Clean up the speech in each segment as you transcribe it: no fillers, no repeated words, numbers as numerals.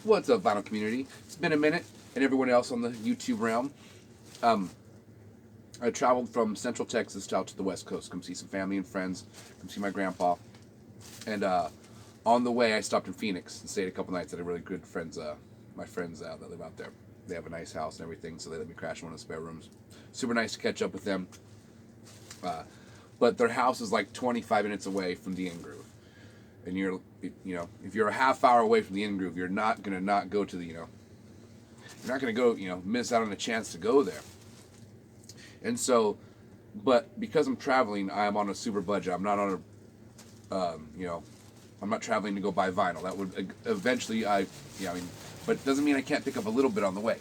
What's up, vinyl community? It's been a minute, and everyone else on the YouTube realm. Um, I traveled from Central Texas out to the West Coast, come see some family and friends, come see my grandpa, and on the way I stopped in Phoenix and stayed a couple nights at a really good friends, my friends that live out there. They have a nice house and everything, so they let me crash in one of the spare rooms. Super nice to catch up with them. Uh, but their house is like 25 minutes away from the In Groove, and if you're a half hour away from the In Groove, you're not gonna not go to the you're not going to go, miss out on a chance to go there. And so, but because I'm traveling, I'm on a super budget. I'm not on I'm not traveling to go buy vinyl. That would eventually, but it doesn't mean I can't pick up a little bit on the way.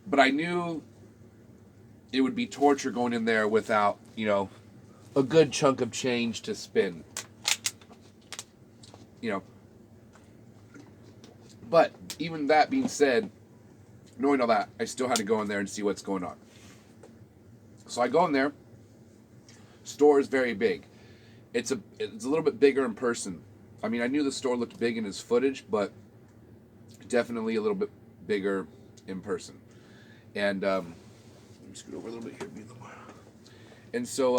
But I knew it would be torture going in there without, a good chunk of change to spend. You know, but even that being said, knowing all that, I still had to go in there and see what's going on. So I go in there. Store is very big. It's a little bit bigger in person. I mean, I knew the store looked big in his footage, but definitely a little bit bigger in person. And let me scoot over a little bit here. And so,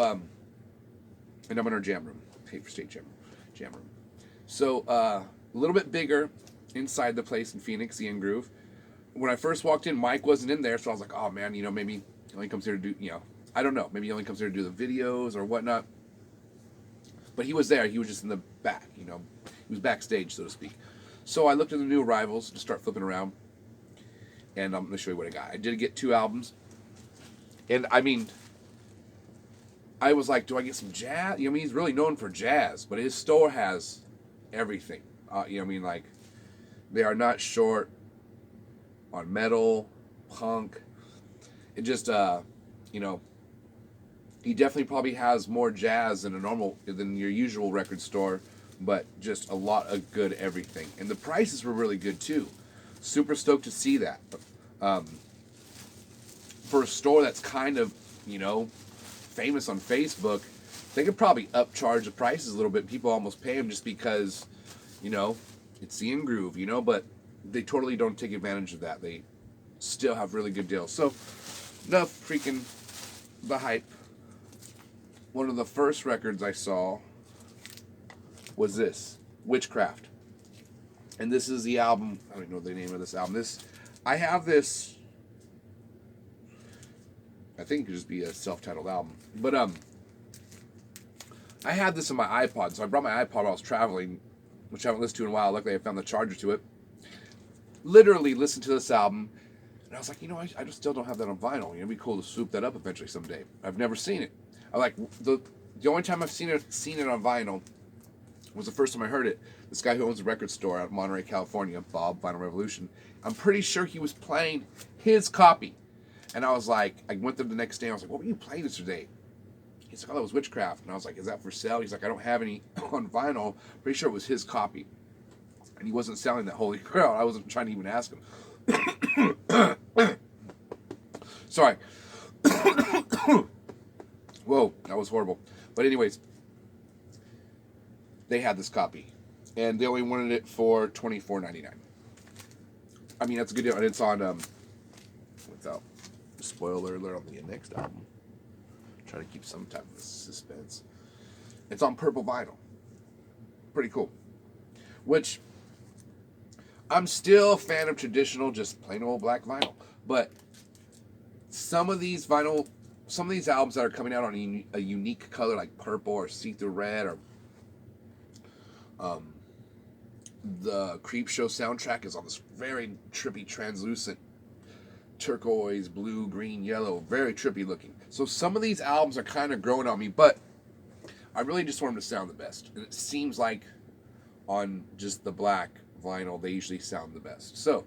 and I'm in our jam room, Paper State jam room. So a little bit bigger inside the place in Phoenix, the In Groove. When I first walked in, Mike wasn't in there, so I was like, oh man, maybe he only comes here to do, I don't know, maybe he only comes here to do the videos or whatnot. But he was there. He was just in the back, he was backstage, so to speak. So I looked at the new arrivals to start flipping around, and I'm going to show you what I got. I did get 2 albums, and I mean, I was like, do I get some jazz? He's really known for jazz, but his store has everything. Like, they are not short on metal, punk. It just, he definitely probably has more jazz than your usual record store, but just a lot of good everything. And the prices were really good too. Super stoked to see that. For a store that's kind of, famous on Facebook, they could probably upcharge the prices a little bit. People almost pay them just because, it's the In Groove, but they totally don't take advantage of that. They still have really good deals. So, enough freaking the hype. One of the first records I saw was this, Witchcraft. And this is the album, I don't know the name of this album. I have this, I think it could just be a self-titled album. But I had this on my iPod, so I brought my iPod while I was traveling, which I haven't listened to in a while. Luckily I found the charger to it. Literally listened to this album, and I was like, I just still don't have that on vinyl. It'd be cool to swoop that up eventually someday. I've never seen it. I like the only time I've seen it on vinyl was the first time I heard it. This guy who owns a record store out in Monterey, California, Bob Vinyl Revolution. I'm pretty sure he was playing his copy, and I was like, I went there the next day. And I was like, what were you playing today? He's like, oh, that was Witchcraft, and I was like, is that for sale? He's like, I don't have any on vinyl. Pretty sure it was his copy, and he wasn't selling that. Holy crap! I wasn't trying to even ask him. Sorry. Whoa, that was horrible. But anyways, they had this copy, and they only wanted it for $24.99. I mean, that's a good deal, and it's on without spoiler alert on the next album. Try to keep some type of suspense. It's on purple vinyl. Pretty cool. Which I'm still a fan of traditional, just plain old black vinyl, but some of these albums that are coming out on a unique color like purple or see-through red, or the Creepshow soundtrack is on this very trippy translucent turquoise, blue, green, yellow, very trippy looking. So some of these albums are kind of growing on me, but I really just want them to sound the best. And it seems like on just the black vinyl, they usually sound the best. So,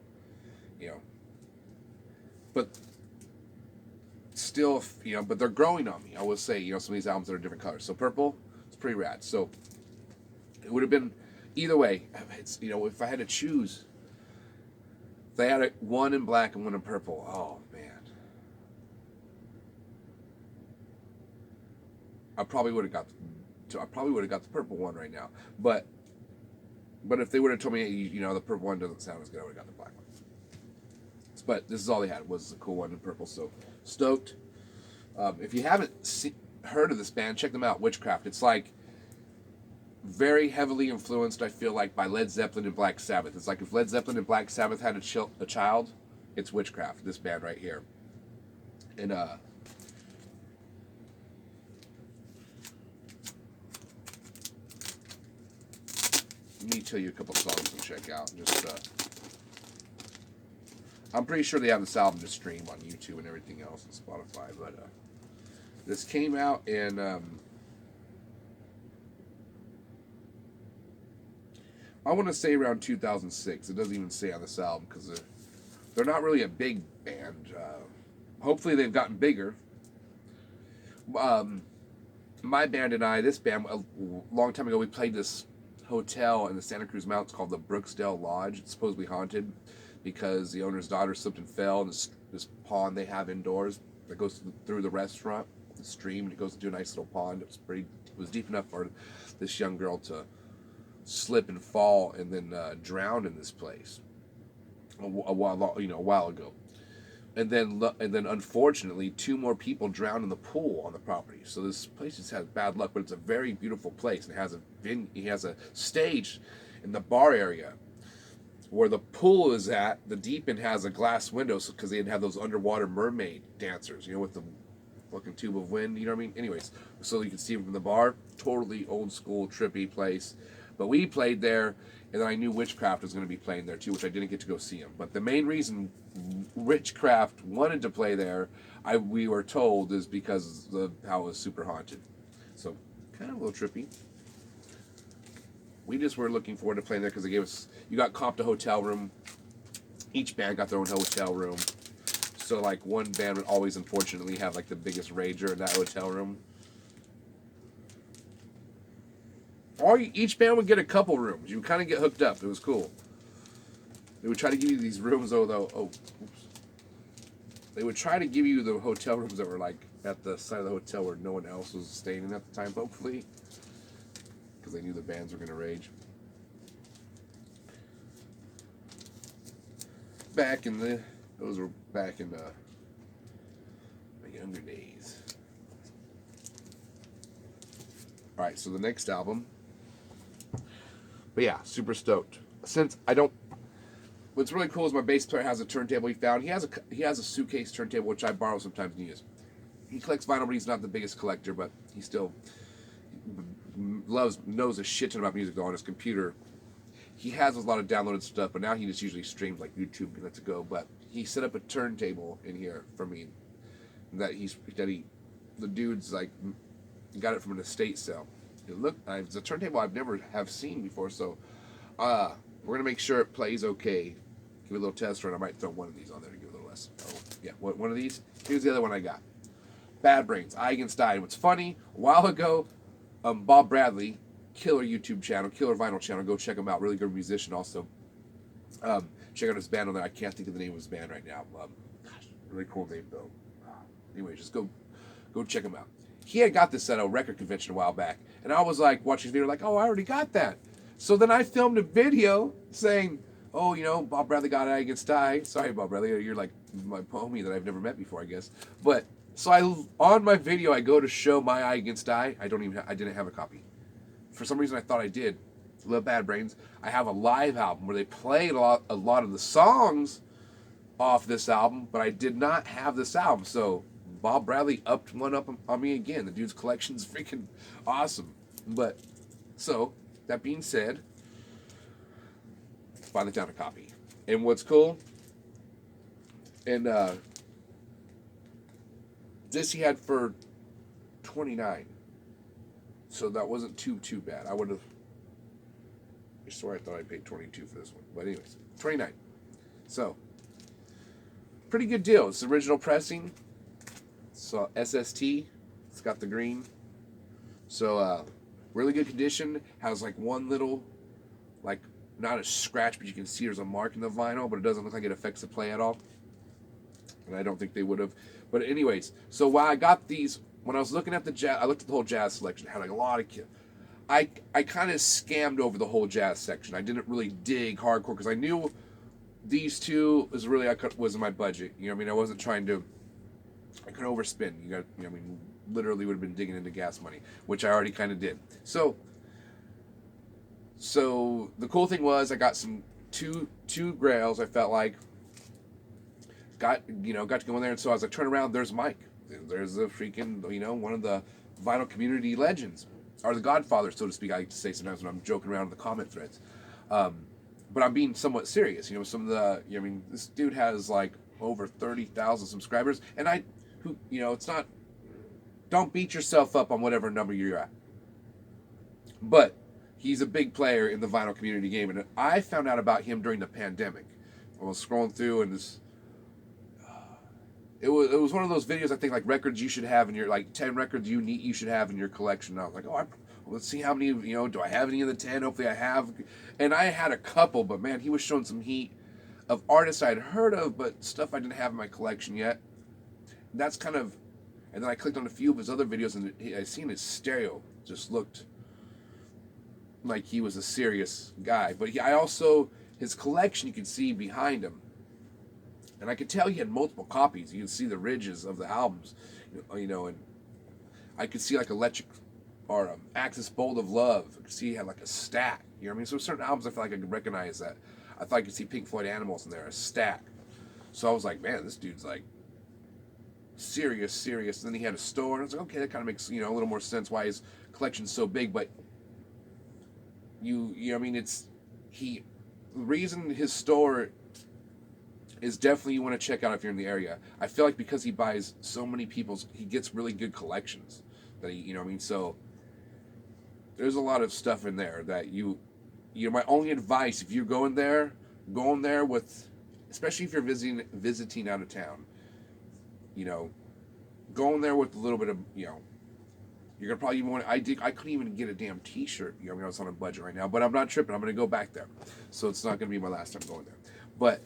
but still, but they're growing on me. I will say, some of these albums are different colors. So purple, it's pretty rad. So it would have been either way. It's, if I had to choose, if they had one in black and one in purple, oh man, I probably would have got the purple one right now. But But if they would have told me, the purple one doesn't sound as good, I would have got the black one. But this is all they had, was a cool one in purple. So stoked. If you haven't heard of this band, check them out. Witchcraft. It's like very heavily influenced, I feel like, by Led Zeppelin and Black Sabbath. It's like if Led Zeppelin and Black Sabbath had a child, it's Witchcraft. This band right here. And let me tell you a couple songs to check out. I'm pretty sure they have this album to stream on YouTube and everything else and Spotify. But this came out in I want to say around 2006. It doesn't even say on this album because they're not really a big band. Hopefully they've gotten bigger. My band and I, this band, a long time ago, we played this hotel in the Santa Cruz Mountains called the Brooksdale Lodge. It's supposedly haunted because the owner's daughter slipped and fell in this pond they have indoors that goes through the restaurant, the stream, and it goes into a nice little pond. It was deep enough for this young girl to slip and fall and then drown in this place a while ago. And then unfortunately 2 more people drowned in the pool on the property. So this place just has bad luck, but it's a very beautiful place, and it has a stage in the bar area where the pool is at. The deep end has a glass window, because they didn't have those underwater mermaid dancers, with the fucking tube of wind, you know what I mean? Anyways, so you can see from the bar. Totally old school, trippy place. But we played there, and then I knew Witchcraft was going to be playing there too, which I didn't get to go see them. But the main reason Witchcraft wanted to play there, we were told, is because of how it was super haunted. So, kind of a little trippy. We just were looking forward to playing there because they gave us, you got comped a hotel room. Each band got their own hotel room. So, like, one band would always, unfortunately, have, like, the biggest rager in that hotel room. Each band would get a couple rooms. You would kind of get hooked up. It was cool. They would try to give you these rooms, They would try to give you the hotel rooms that were, like, at the side of the hotel where no one else was staying in at the time, hopefully. Because they knew the bands were going to rage. Those were back in the younger days. Alright, so the next album. But yeah, super stoked. What's really cool is my bass player has a turntable he found. He has a suitcase turntable, which I borrow sometimes and use. He collects vinyl, but he's not the biggest collector, but he still knows a shit ton about music, though, on his computer. He has a lot of downloaded stuff, but now he just usually streams like YouTube and lets it go. But he set up a turntable in here for me the dude's like got it from an estate sale. It's a turntable I've never have seen before, so we're gonna make sure it plays okay. Give it a little test run. I might throw one of these on there to give it a little less. Oh yeah, one of these. Here's the other one I got. Bad Brains, Eye Against Eye. What's funny? A while ago, Bob Bradley, killer YouTube channel, killer vinyl channel. Go check him out. Really good musician, also. Check out his band on there. I can't think of the name of his band right now. Really cool name though. Anyway, just go check him out. He had got this at a record convention a while back, and I was like watching his video, like, oh, I already got that. So then I filmed a video saying, oh, Bob Bradley got Eye Against Eye. Sorry, Bob Bradley, you're like my homie that I've never met before, I guess. But so on my video, I go to show my Eye Against Eye. I didn't have a copy. For some reason, I thought I did. Love Bad Brains. I have a live album where they played a lot of the songs off this album, but I did not have this album, so Bob Bradley upped one up on me again. The dude's collection's freaking awesome. But, so, that being said, finally found a copy. And what's cool, and this he had for $29. So that wasn't too bad. I swear I thought I paid $22 for this one. But anyways, $29. So, pretty good deal. It's the original pressing. So SST, it's got the green. So really good condition. Has like one little, like not a scratch, but you can see there's a mark in the vinyl, but it doesn't look like it affects the play at all. And I don't think they would have. But anyways, so while I got these, when I was looking at I looked at the whole jazz selection. It had like a lot of I kind of scammed over the whole jazz section. I didn't really dig hardcore because I knew these two was really was in my budget. You know what I mean? I wasn't trying to. I couldn't overspend. I mean, literally would have been digging into gas money, which I already kind of did. So the cool thing was I got some two grails. I felt like got to go in there, and so as I turn around, there's Mike. There's the freaking one of the vinyl community legends, or the Godfather, so to speak. I like to say sometimes when I'm joking around in the comment threads, but I'm being somewhat serious. Some of the this dude has like over 30,000 subscribers, and it's not. Don't beat yourself up on whatever number you're at, but he's a big player in the vinyl community game, and I found out about him during the pandemic. I was scrolling through, and it was one of those videos, I think, like records you should have in your, like 10 records you should have in your collection. And I was like, let's see how many, do I have any of the 10? Hopefully I have. And I had a couple, but man, he was showing some heat of artists I'd heard of, but stuff I didn't have in my collection yet. That's kind of, and then I clicked on a few of his other videos, and I seen his stereo just looked like he was a serious guy. But his collection, you could see behind him. And I could tell he had multiple copies. You can see the ridges of the albums, and I could see like Electric or Axis Bold of Love. I could see he had like a stack. You know what I mean? So certain albums I felt like I could recognize that. I thought I could see Pink Floyd Animals in there, a stack. So I was like, man, this dude's like serious. And then he had a store, and I was like, okay, that kind of makes a little more sense why his collection's so big. But the reason his store is definitely you want to check out if you're in the area. I feel like because he buys so many he gets really good collections that so there's a lot of stuff in there that my only advice, if you're going there with, especially if you're visiting out of town, go in there with a little bit of, you're gonna probably even want. I couldn't even get a damn T-shirt. I was on a budget right now, but I'm not tripping. I'm gonna go back there, so it's not gonna be my last time going there. But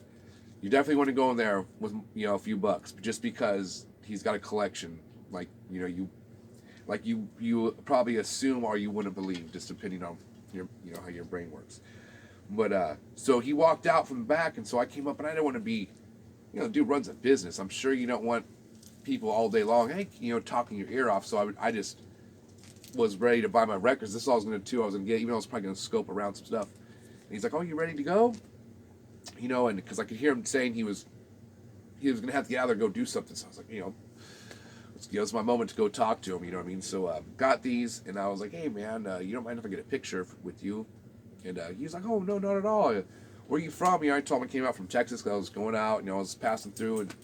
you definitely want to go in there with a few bucks, just because he's got a collection you probably assume or you wouldn't believe, just depending on your how your brain works. But so he walked out from the back, and so I came up, and I didn't want to be, dude runs a business. I'm sure you don't want people all day long, hey, talking your ear off. So I just was ready to buy my records. This is all I was going to do. I was going to get, even though I was probably going to scope around some stuff. And he's like, oh, you ready to go? And because I could hear him saying he was going to have to get out there and go do something. So I was like, it's my moment to go talk to him, you know what I mean? So got these, and I was like, hey, man, you don't mind if I get a picture with you? And he was like, oh, no, not at all. Where are you from? I told him I came out from Texas because I was going out, I was passing through, and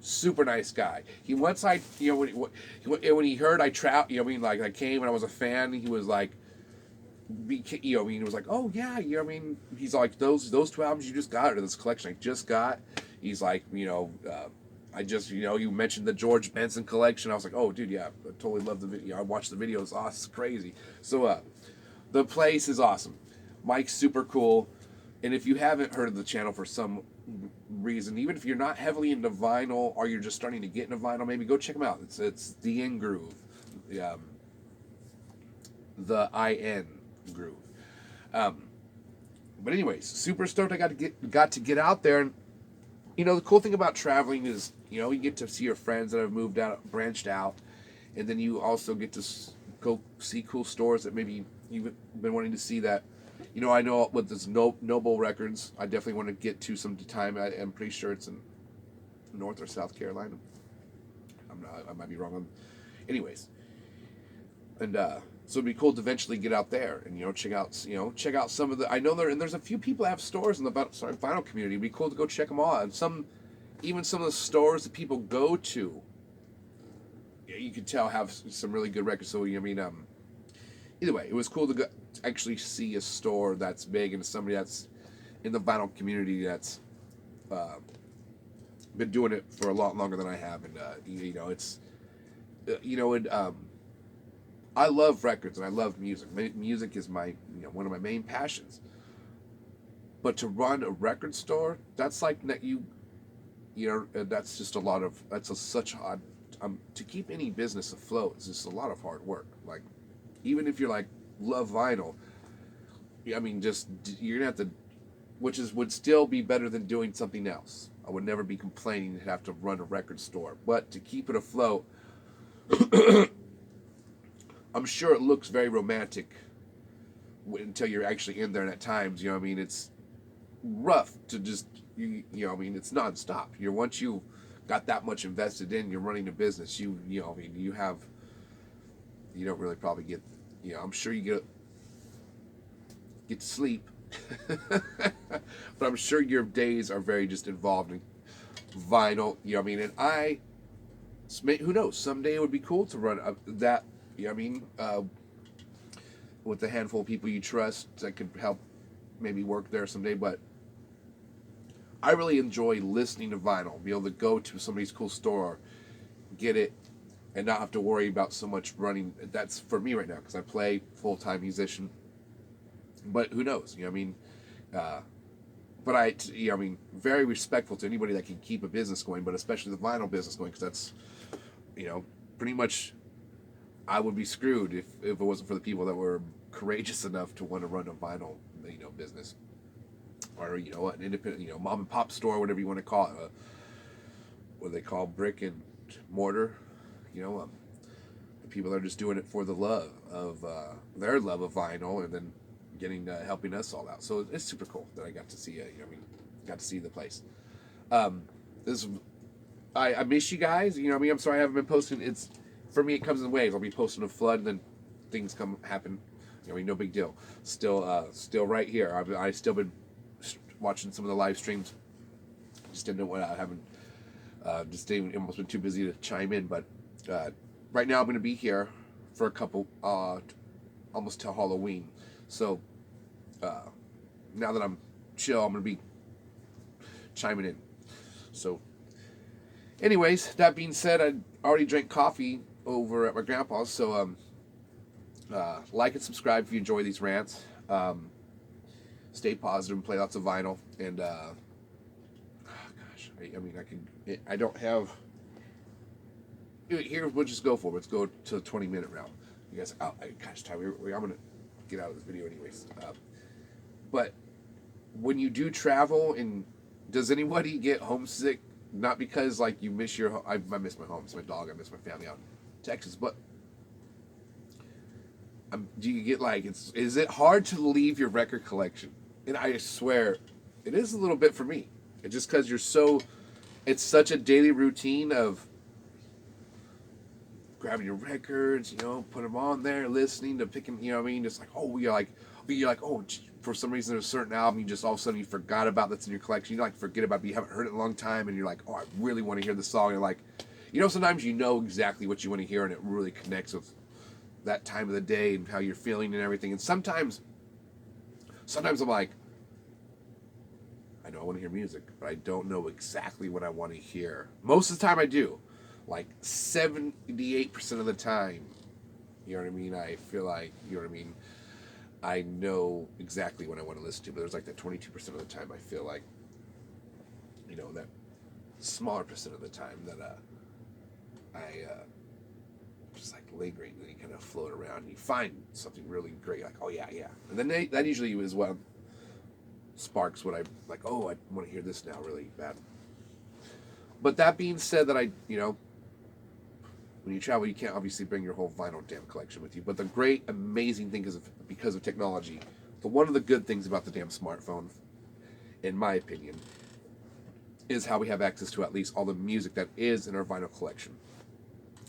super nice guy. When he heard I like I came and I was a fan, he was like, he was like, oh yeah, he's like, those two albums you just got, or this collection I just got. He's like, I just, you mentioned the George Benson collection. I was like, oh dude, yeah, I totally love the video. I watched the videos. Oh, it's crazy. So the place is awesome. Mike's super cool. And if you haven't heard of the channel for some reason, even if you're not heavily into vinyl or you're just starting to get into vinyl, maybe go check him out. It's the In Groove, the IN Groove. But anyways, super stoked I got to get out there. And the cool thing about traveling is you get to see your friends that have moved out, branched out, and then you also get to go see cool stores that maybe you've been wanting to see. That I know with this Noble Records, I definitely want to get to some time. I'm pretty sure it's in North or South Carolina. I might be wrong. Anyways, and so it'd be cool to eventually get out there and check out some of the. I know there's a few people that have stores in the vinyl community. It'd be cool to go check them all. And even some of the stores that people go to, you can tell have some really good records. So either way, it was cool to actually see a store that's big and somebody that's in the vinyl community that's been doing it for a lot longer than I have, and it's I love records and I love music. Music is my one of my main passions. But to run a record store, that's like that's just a lot of such to keep any business afloat. It's just a lot of hard work. Like even if you're like love vinyl, I mean, just you're gonna have to, would still be better than doing something else. I would never be complaining to have to run a record store, but to keep it afloat, I'm sure it looks very romantic until you're actually in there. And at times, you know, what I mean, it's rough to just you know, I mean, it's nonstop. You're once you got that much invested in, you're running a business. You know, I mean, you don't really probably get, you know, I'm sure you get to sleep, but I'm sure your days are very just involved in vinyl. You know, what I mean, and who knows, someday it would be cool to run that. You know, what I mean, with a handful of people you trust that could help maybe work there someday, but I really enjoy listening to vinyl, be able to go to somebody's cool store, get it, and not have to worry about so much running. That's for me right now because I play full-time musician. But who knows? You know, what I mean, but you know, I mean, very respectful to anybody that can keep a business going, but especially the vinyl business going, because that's, you know, pretty much I would be screwed if it wasn't for the people that were courageous enough to want to run a vinyl, you know, business, or you know, an independent, you know, mom and pop store, whatever you want to call it, what they call brick and mortar, you know, the people that are just doing it for the love of their love of vinyl, and then getting helping us all out. So it's super cool that I got to see it. You know, I mean, got to see the place. This I miss you guys. You know, I mean, I'm sorry I haven't been posting. It's for me, it comes in waves. I'll be posting a flood, and then things happen. You know, I mean, no big deal. Still right here. I still been watching some of the live streams. Just didn't know what I haven't. Just didn't, almost been too busy to chime in. But right now, I'm going to be here for a couple, almost till Halloween. So now that I'm chill, I'm going to be chiming in. So, anyways, that being said, I already drank coffee over at my grandpa's. So like and subscribe if you enjoy these rants. Stay positive and play lots of vinyl. And gosh, I mean, I don't have. Here, we'll just go for it. Let's go to the 20-minute round. You guys, gosh, Ty, I'm gonna get out of this video anyways. But when you do travel, and does anybody get homesick? Not because like you miss your home. I miss my home, it's my dog. I miss my family out in Texas. But do you get like, is it hard to leave your record collection? And I swear, it is a little bit for me. It's just because it's such a daily routine of grabbing your records, you know, put them on there, listening to picking, you know what I mean? Just like, oh, you're like, oh, for some reason there's a certain album you just all of a sudden you forgot about that's in your collection. You like forget about it, but you haven't heard it in a long time, and you're like, oh, I really want to hear the song. And you're like, you know, sometimes you know exactly what you want to hear, and it really connects with that time of the day and how you're feeling and everything. And sometimes I'm like, I know I want to hear music, but I don't know exactly what I want to hear. Most of the time I do. Like 78% of the time, you know what I mean? I feel like, you know what I mean? I know exactly what I want to listen to, but there's like that 22% of the time I feel like, you know, that smaller percent of the time that I just like lingering, and you kind of float around and you find something really great, like, oh yeah, and then that usually is what sparks what I like, oh, I want to hear this now really bad. But that being said, that you know, when you travel, you can't obviously bring your whole vinyl damn collection with you. But the great, amazing thing is, because of technology, one of the good things about the damn smartphone, in my opinion, is how we have access to at least all the music that is in our vinyl collection.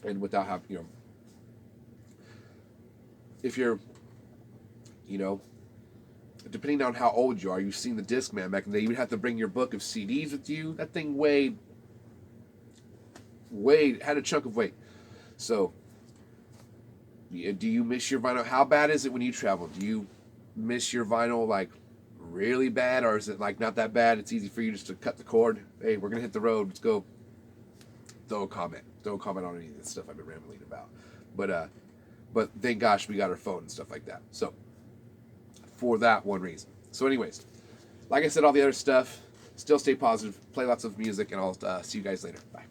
And without having, you know, if you're, you know, depending on how old you are, you've seen the Discman back in the day, you would have to bring your book of CDs with you. That thing weighed, had a chunk of weight. So, do you miss your vinyl? How bad is it when you travel? Do you miss your vinyl like really bad, or is it like not that bad? It's easy for you just to cut the cord. Hey, we're gonna hit the road. Let's go. Throw a comment on any of this stuff I've been rambling about. But thank gosh we got our phone and stuff like that. So, for that one reason. So, anyways, like I said, all the other stuff. Still stay positive. Play lots of music, and I'll see you guys later. Bye.